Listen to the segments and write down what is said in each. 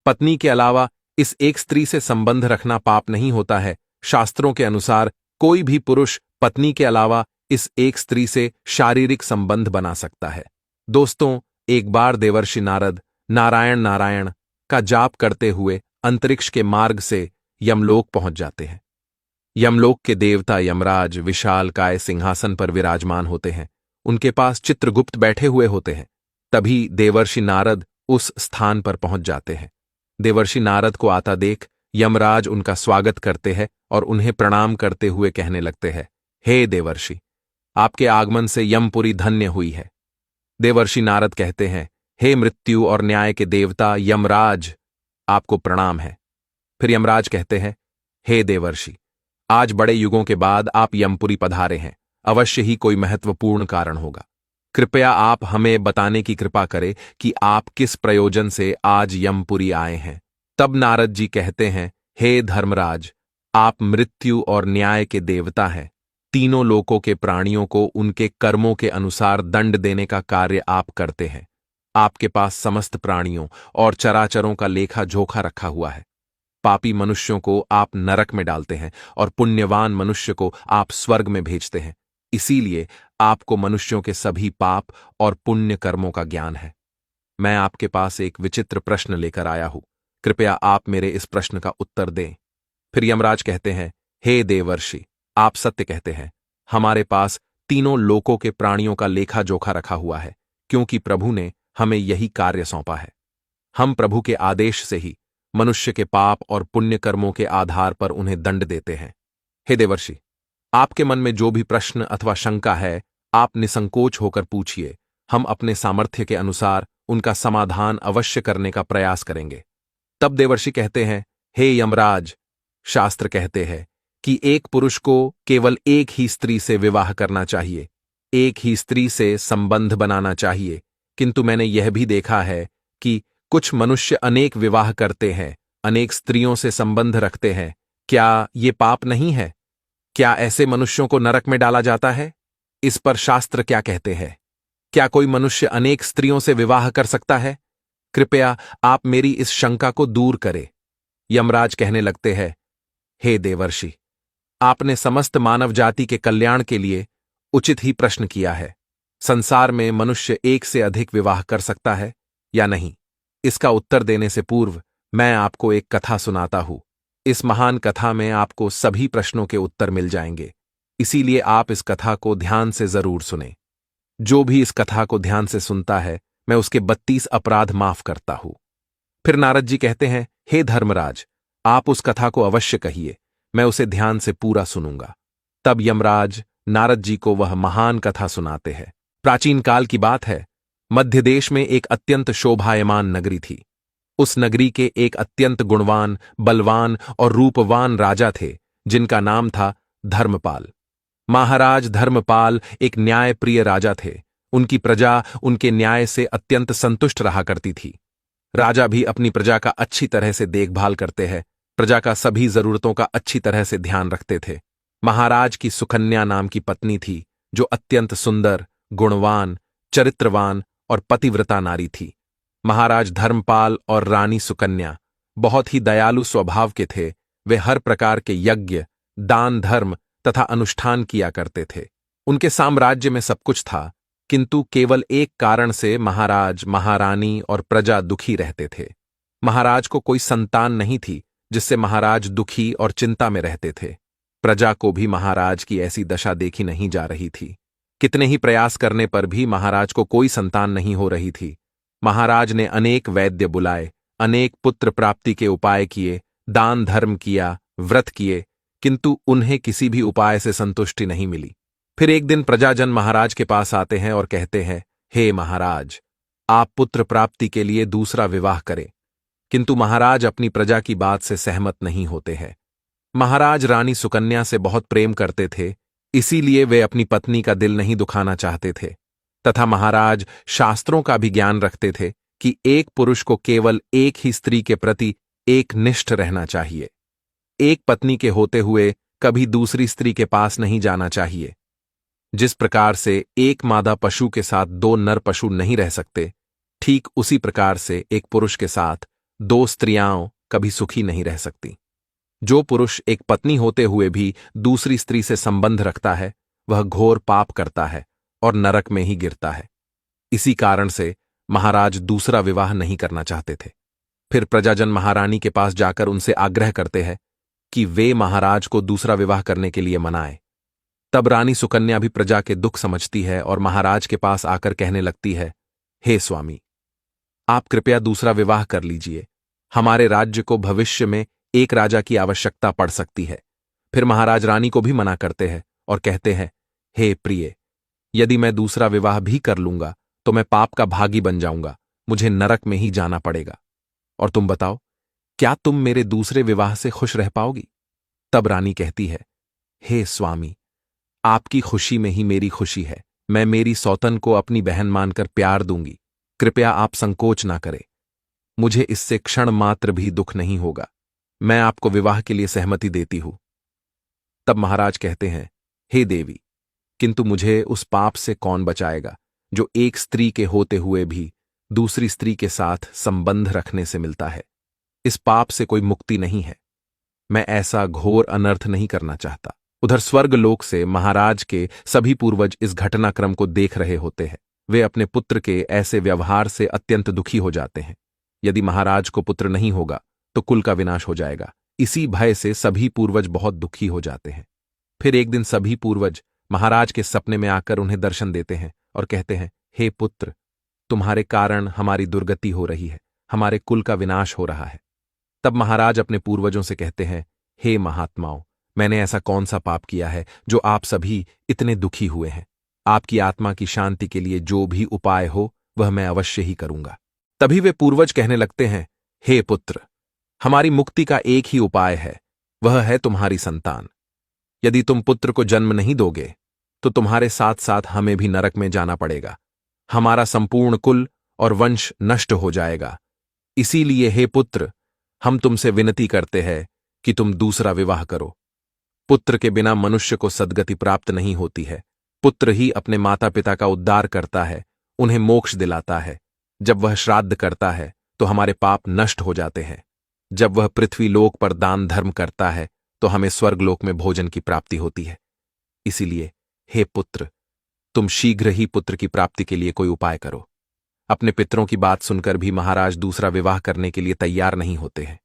पत्नी के अलावा इस एक स्त्री से संबंध रखना पाप नहीं होता है। शास्त्रों के अनुसार कोई भी पुरुष पत्नी के अलावा इस एक स्त्री से शारीरिक संबंध बना सकता है। दोस्तों, एक बार देवर्षि नारद नारायण नारायण का जाप करते हुए अंतरिक्ष के मार्ग से यमलोक पहुंच जाते हैं। यमलोक के देवता यमराज विशाल काय सिंहासन पर विराजमान होते हैं। उनके पास चित्रगुप्त बैठे हुए होते हैं। तभी देवर्षि नारद उस स्थान पर पहुंच जाते हैं। देवर्षि नारद को आता देख यमराज उनका स्वागत करते हैं और उन्हें प्रणाम करते हुए कहने लगते हैं, हे देवर्षि, आपके आगमन से यमपुरी धन्य हुई है। देवर्षि नारद कहते हैं, हे मृत्यु और न्याय के देवता यमराज, आपको प्रणाम है। फिर यमराज कहते हैं, हे देवर्षि, आज बड़े युगों के बाद आप यमपुरी पधारे हैं। अवश्य ही कोई महत्वपूर्ण कारण होगा। कृपया आप हमें बताने की कृपा करें कि आप किस प्रयोजन से आज यमपुरी आए हैं। तब नारद जी कहते हैं, हे धर्मराज, आप मृत्यु और न्याय के देवता हैं। तीनों लोकों के प्राणियों को उनके कर्मों के अनुसार दंड देने का कार्य आप करते हैं। आपके पास समस्त प्राणियों और चराचरों का लेखा जोखा रखा हुआ है। पापी मनुष्यों को आप नरक में डालते हैं और पुण्यवान मनुष्य को आप स्वर्ग में भेजते हैं। इसीलिए आपको मनुष्यों के सभी पाप और पुण्य कर्मों का ज्ञान है। मैं आपके पास एक विचित्र प्रश्न लेकर आया हूं। कृपया आप मेरे इस प्रश्न का उत्तर दें। फिर यमराज कहते हैं, हे देवर्षि, आप सत्य कहते हैं। हमारे पास तीनों लोकों के प्राणियों का लेखा जोखा रखा हुआ है, क्योंकि प्रभु ने हमें यही कार्य सौंपा है। हम प्रभु के आदेश से ही मनुष्य के पाप और पुण्य कर्मों के आधार पर उन्हें दंड देते हैं। हे देवर्षि, आपके मन में जो भी प्रश्न अथवा शंका है, आप निसंकोच होकर पूछिए। हम अपने सामर्थ्य के अनुसार उनका समाधान अवश्य करने का प्रयास करेंगे। तब देवर्षि कहते हैं, हे यमराज, शास्त्र कहते हैं कि एक पुरुष को केवल एक ही स्त्री से विवाह करना चाहिए, एक ही स्त्री से संबंध बनाना चाहिए। किंतु मैंने यह भी देखा है कि कुछ मनुष्य अनेक विवाह करते हैं, अनेक स्त्रियों से संबंध रखते हैं। क्या ये पाप नहीं है? क्या ऐसे मनुष्यों को नरक में डाला जाता है? इस पर शास्त्र क्या कहते हैं? क्या कोई मनुष्य अनेक स्त्रियों से विवाह कर सकता है? कृपया आप मेरी इस शंका को दूर करें। यमराज कहने लगते हैं, हे देवर्षि, आपने समस्त मानव जाति के कल्याण के लिए उचित ही प्रश्न किया है। संसार में मनुष्य एक से अधिक विवाह कर सकता है या नहीं? इसका उत्तर देने से पूर्व मैं आपको एक कथा सुनाता हूं। इस महान कथा में आपको सभी प्रश्नों के उत्तर मिल जाएंगे। इसीलिए आप इस कथा को ध्यान से जरूर सुनें। जो भी इस कथा को ध्यान से सुनता है, मैं उसके 32 अपराध माफ करता हूं। फिर नारद जी कहते हैं, हे धर्मराज, आप उस कथा को अवश्य कहिए, मैं उसे ध्यान से पूरा सुनूंगा। तब यमराज नारद जी को वह महान कथा सुनाते हैं। प्राचीन काल की बात है। मध्य देश में एक अत्यंत शोभायमान नगरी थी। उस नगरी के एक अत्यंत गुणवान, बलवान और रूपवान राजा थे, जिनका नाम था धर्मपाल। महाराज धर्मपाल एक न्यायप्रिय राजा थे। उनकी प्रजा उनके न्याय से अत्यंत संतुष्ट रहा करती थी। राजा भी अपनी प्रजा का अच्छी तरह से देखभाल करते हैं, प्रजा का सभी जरूरतों का अच्छी तरह से ध्यान रखते थे। महाराज की सुकन्या नाम की पत्नी थी, जो अत्यंत सुंदर, गुणवान, चरित्रवान और पतिव्रता नारी थी। महाराज धर्मपाल और रानी सुकन्या बहुत ही दयालु स्वभाव के थे। वे हर प्रकार के यज्ञ, दान, धर्म तथा अनुष्ठान किया करते थे। उनके साम्राज्य में सब कुछ था, किंतु केवल एक कारण से महाराज, महारानी और प्रजा दुखी रहते थे। महाराज को कोई संतान नहीं थी, जिससे महाराज दुखी और चिंता में रहते थे। प्रजा को भी महाराज की ऐसी दशा देखी नहीं जा रही थी। कितने ही प्रयास करने पर भी महाराज को कोई संतान नहीं हो रही थी। महाराज ने अनेक वैद्य बुलाए, अनेक पुत्र प्राप्ति के उपाय किए, दान धर्म किया, व्रत किए, किंतु उन्हें किसी भी उपाय से संतुष्टि नहीं मिली। फिर एक दिन प्रजाजन महाराज के पास आते हैं और कहते हैं, हे महाराज, आप पुत्र प्राप्ति के लिए दूसरा विवाह करें। किंतु महाराज अपनी प्रजा की बात से सहमत नहीं होते हैं। महाराज रानी सुकन्या से बहुत प्रेम करते थे, इसीलिए वे अपनी पत्नी का दिल नहीं दुखाना चाहते थे। तथा महाराज शास्त्रों का भी ज्ञान रखते थे कि एक पुरुष को केवल एक ही स्त्री के प्रति एक निष्ठ रहना चाहिए। एक पत्नी के होते हुए कभी दूसरी स्त्री के पास नहीं जाना चाहिए। जिस प्रकार से एक मादा पशु के साथ दो नर पशु नहीं रह सकते, ठीक उसी प्रकार से एक पुरुष के साथ दो स्त्रियां कभी सुखी नहीं रह सकती। जो पुरुष एक पत्नी होते हुए भी दूसरी स्त्री से संबंध रखता है, वह घोर पाप करता है और नरक में ही गिरता है। इसी कारण से महाराज दूसरा विवाह नहीं करना चाहते थे। फिर प्रजाजन महारानी के पास जाकर उनसे आग्रह करते हैं कि वे महाराज को दूसरा विवाह करने के लिए मनाएं। तब रानी सुकन्या भी प्रजा के दुख समझती है और महाराज के पास आकर कहने लगती है, हे स्वामी, आप कृपया दूसरा विवाह कर लीजिए। हमारे राज्य को भविष्य में एक राजा की आवश्यकता पड़ सकती है। फिर महाराज रानी को भी मना करते हैं और कहते हैं, हे प्रिय, यदि मैं दूसरा विवाह भी कर लूंगा तो मैं पाप का भागी बन जाऊंगा, मुझे नरक में ही जाना पड़ेगा। और तुम बताओ, क्या तुम मेरे दूसरे विवाह से खुश रह पाओगी? तब रानी कहती है, हे स्वामी, आपकी खुशी में ही मेरी खुशी है। मैं मेरी सौतन को अपनी बहन मानकर प्यार दूंगी। कृपया आप संकोच ना करें। मुझे इससे क्षण मात्र भी दुख नहीं होगा। मैं आपको विवाह के लिए सहमति देती हूं। तब महाराज कहते हैं, हे देवी, किंतु मुझे उस पाप से कौन बचाएगा जो एक स्त्री के होते हुए भी दूसरी स्त्री के साथ संबंध रखने से मिलता है। इस पाप से कोई मुक्ति नहीं है। मैं ऐसा घोर अनर्थ नहीं करना चाहता। उधर स्वर्ग लोक से महाराज के सभी पूर्वज इस घटनाक्रम को देख रहे होते हैं। वे अपने पुत्र के ऐसे व्यवहार से अत्यंत दुखी हो जाते हैं। यदि महाराज को पुत्र नहीं होगा तो कुल का विनाश हो जाएगा। इसी भय से सभी पूर्वज बहुत दुखी हो जाते हैं। फिर एक दिन सभी पूर्वज महाराज के सपने में आकर उन्हें दर्शन देते हैं और कहते हैं, हे पुत्र, तुम्हारे कारण हमारी दुर्गति हो रही है, हमारे कुल का विनाश हो रहा है। तब महाराज अपने पूर्वजों से कहते हैं, हे महात्माओं, मैंने ऐसा कौन सा पाप किया है जो आप सभी इतने दुखी हुए हैं? आपकी आत्मा की शांति के लिए जो भी उपाय हो वह मैं अवश्य ही करूंगा। तभी वे पूर्वज कहने लगते हैं, हे पुत्र, हमारी मुक्ति का एक ही उपाय है, वह है तुम्हारी संतान। यदि तुम पुत्र को जन्म नहीं दोगे तो तुम्हारे साथ साथ हमें भी नरक में जाना पड़ेगा। हमारा संपूर्ण कुल और वंश नष्ट हो जाएगा। इसीलिए हे पुत्र, हम तुमसे विनती करते हैं कि तुम दूसरा विवाह करो। पुत्र के बिना मनुष्य को सद्गति प्राप्त नहीं होती है। पुत्र ही अपने माता पिता का उद्धार करता है, उन्हें मोक्ष दिलाता है। जब वह श्राद्ध करता है तो हमारे पाप नष्ट हो जाते हैं। जब वह पृथ्वी लोक पर दान धर्म करता है तो हमें स्वर्गलोक में भोजन की प्राप्ति होती है। इसीलिए हे पुत्र, तुम शीघ्र ही पुत्र की प्राप्ति के लिए कोई उपाय करो। अपने पितरों की बात सुनकर भी महाराज दूसरा विवाह करने के लिए तैयार नहीं होते हैं।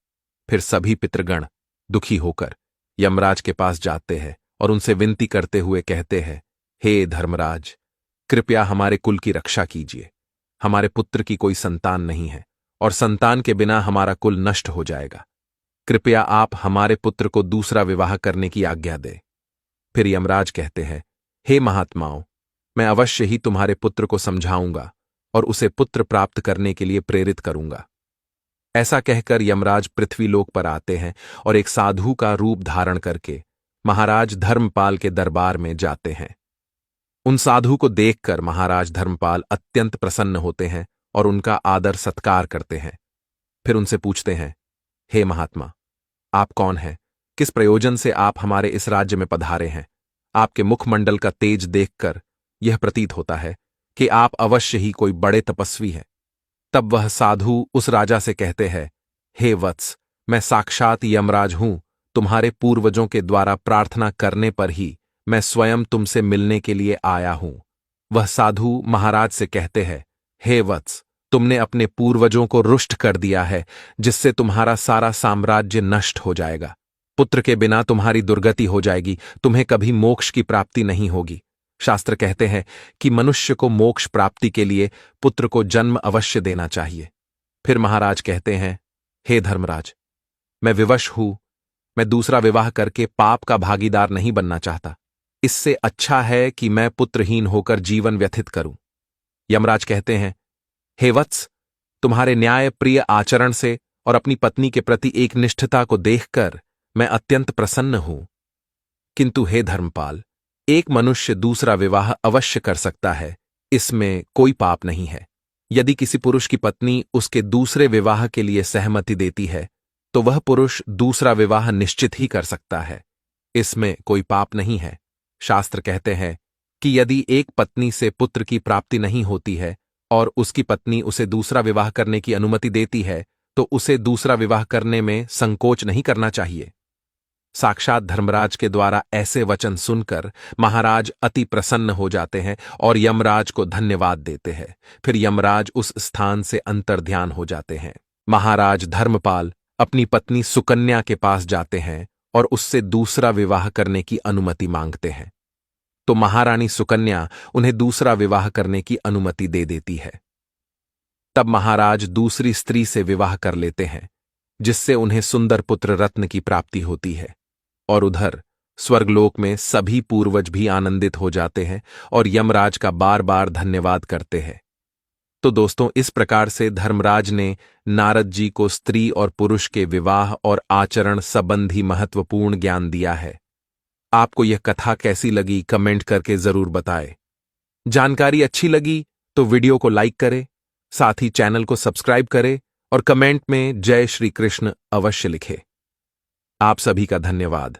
फिर सभी पितृगण दुखी होकर यमराज के पास जाते हैं और उनसे विनती करते हुए कहते हैं, हे धर्मराज, कृपया हमारे कुल की रक्षा कीजिए। हमारे पुत्र की कोई संतान नहीं है और संतान के बिना हमारा कुल नष्ट हो जाएगा। कृपया आप हमारे पुत्र को दूसरा विवाह करने की आज्ञा दें। फिर यमराज कहते हैं, हे महात्माओं, मैं अवश्य ही तुम्हारे पुत्र को समझाऊंगा और उसे पुत्र प्राप्त करने के लिए प्रेरित करूंगा। ऐसा कहकर यमराज पृथ्वीलोक पर आते हैं और एक साधु का रूप धारण करके महाराज धर्मपाल के दरबार में जाते हैं। उन साधु को देखकर महाराज धर्मपाल अत्यंत प्रसन्न होते हैं और उनका आदर सत्कार करते हैं। फिर उनसे पूछते हैं, हे महात्मा, आप कौन हैं? किस प्रयोजन से आप हमारे इस राज्य में पधारे हैं? आपके मुखमंडल का तेज देखकर यह प्रतीत होता है कि आप अवश्य ही कोई बड़े तपस्वी हैं। तब वह साधु उस राजा से कहते हैं, हे वत्स, मैं साक्षात यमराज हूं। तुम्हारे पूर्वजों के द्वारा प्रार्थना करने पर ही मैं स्वयं तुमसे मिलने के लिए आया हूं। वह साधु महाराज से कहते हैं, हे वत्स, तुमने अपने पूर्वजों को रुष्ट कर दिया है, जिससे तुम्हारा सारा साम्राज्य नष्ट हो जाएगा। पुत्र के बिना तुम्हारी दुर्गति हो जाएगी, तुम्हें कभी मोक्ष की प्राप्ति नहीं होगी। शास्त्र कहते हैं कि मनुष्य को मोक्ष प्राप्ति के लिए पुत्र को जन्म अवश्य देना चाहिए। फिर महाराज कहते हैं, हे धर्मराज, मैं विवश हूं। मैं दूसरा विवाह करके पाप का भागीदार नहीं बनना चाहता। इससे अच्छा है कि मैं पुत्रहीन होकर जीवन व्यतीत करूं। यमराज कहते हैं, हे वत्स, तुम्हारे न्याय प्रिय आचरण से और अपनी पत्नी के प्रति एक निष्ठता को देखकर मैं अत्यंत प्रसन्न हूं। किंतु हे धर्मपाल, एक मनुष्य दूसरा विवाह अवश्य कर सकता है, इसमें कोई पाप नहीं है। यदि किसी पुरुष की पत्नी उसके दूसरे विवाह के लिए सहमति देती है तो वह पुरुष दूसरा विवाह निश्चित ही कर सकता है, इसमें कोई पाप नहीं है। शास्त्र कहते हैं कि यदि एक पत्नी से पुत्र की प्राप्ति नहीं होती है और उसकी पत्नी उसे दूसरा विवाह करने की अनुमति देती है तो उसे दूसरा विवाह करने में संकोच नहीं करना चाहिए। साक्षात धर्मराज के द्वारा ऐसे वचन सुनकर महाराज अति प्रसन्न हो जाते हैं और यमराज को धन्यवाद देते हैं। फिर यमराज उस स्थान से अंतर्ध्यान हो जाते हैं। महाराज धर्मपाल अपनी पत्नी सुकन्या के पास जाते हैं और उससे दूसरा विवाह करने की अनुमति मांगते हैं। तो महारानी सुकन्या उन्हें दूसरा विवाह करने की अनुमति दे देती है। तब महाराज दूसरी स्त्री से विवाह कर लेते हैं, जिससे उन्हें सुंदर पुत्र रत्न की प्राप्ति होती है। और उधर स्वर्गलोक में सभी पूर्वज भी आनंदित हो जाते हैं और यमराज का बार बार धन्यवाद करते हैं। तो दोस्तों, इस प्रकार से धर्मराज ने नारद जी को स्त्री और पुरुष के विवाह और आचरण संबंधी महत्वपूर्ण ज्ञान दिया है। आपको यह कथा कैसी लगी कमेंट करके जरूर बताएं। जानकारी अच्छी लगी तो वीडियो को लाइक करें, साथ ही चैनल को सब्सक्राइब करें और कमेंट में जय श्री कृष्ण अवश्य लिखें। आप सभी का धन्यवाद।